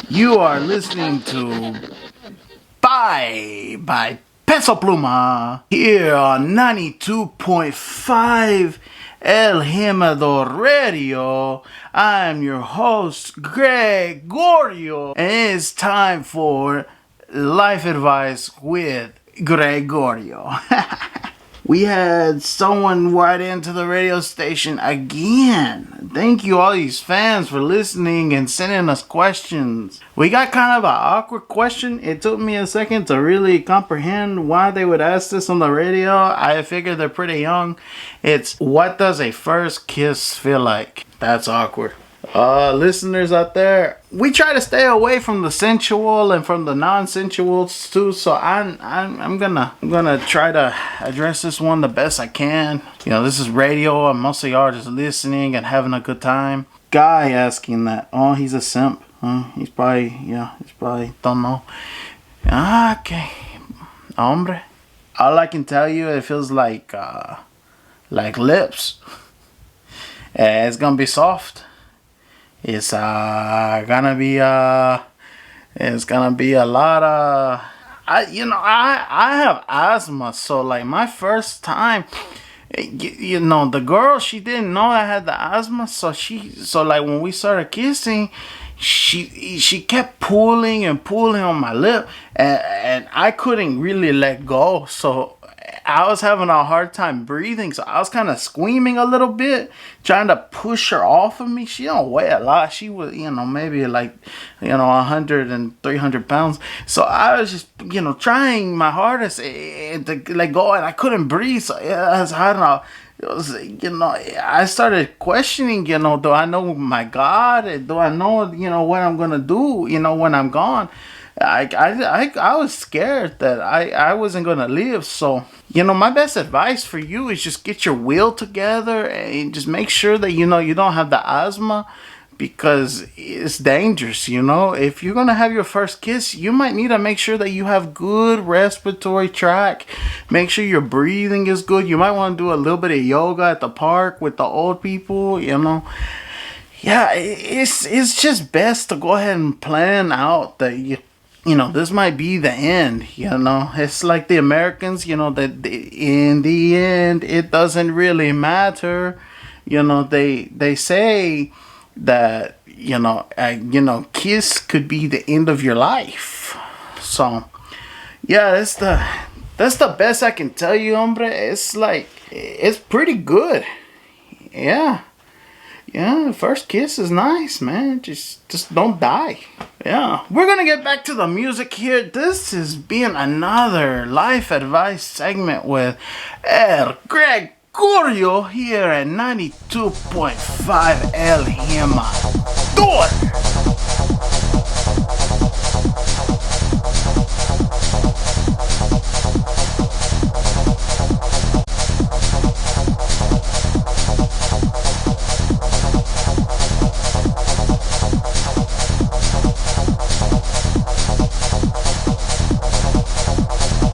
You are listening to by Peso Pluma here on 92.5 El Jimador Radio. I am your host, Gregorio, and it is time for Life Advice with Gregorio. We had someone write into the radio station again. Thank you, all these fans, for listening and sending us questions. We got kind of an awkward question. It took me a second to really comprehend why they would ask this on the radio. I figured they're pretty young. It's, what does a first kiss feel like? That's awkward. Listeners out there, we try to stay away from the sensual and from the non-sensuals too. So I'm gonna try to address this one the best I can. You know, this is radio, and most of y'all are just listening and having a good time. Guy asking that. Oh, he's a simp. He's probably don't know. Okay, hombre. All I can tell you, it feels like lips. It's gonna be soft. It's gonna be a lot of I have asthma, so like my first time, the girl, she didn't know I had the asthma, so like when we started kissing, she kept pulling and pulling on my lip, and I couldn't really let go, so I was having a hard time breathing, so I was kind of squeaming a little bit, trying to push her off of me. She don't weigh a lot. She was, maybe like, 100 and 300 pounds. So I was just, trying my hardest to let go, and I couldn't breathe. So I don't know. It was, I started questioning, do I know my God? Do I know, what I'm going to do, when I'm gone? I was scared that I wasn't gonna live. So my best advice for you is just get your will together and just make sure that you don't have the asthma, because it's dangerous. If you're gonna have your first kiss, you might need to make sure that you have good respiratory tract. Make sure your breathing is good. You might want to do a little bit of yoga at the park with the old people. Yeah, it's just best to go ahead and plan out that this might be the end. It's like the Americans, that in the end, it doesn't really matter. They say that, kiss could be the end of your life. So, yeah, that's the best I can tell you, hombre. It's like, it's pretty good. Yeah. Yeah, first kiss is nice, man. Just don't die. Yeah. We're gonna get back to the music here. This is being another life advice segment with Gregorio here at 92.5 El Jimador.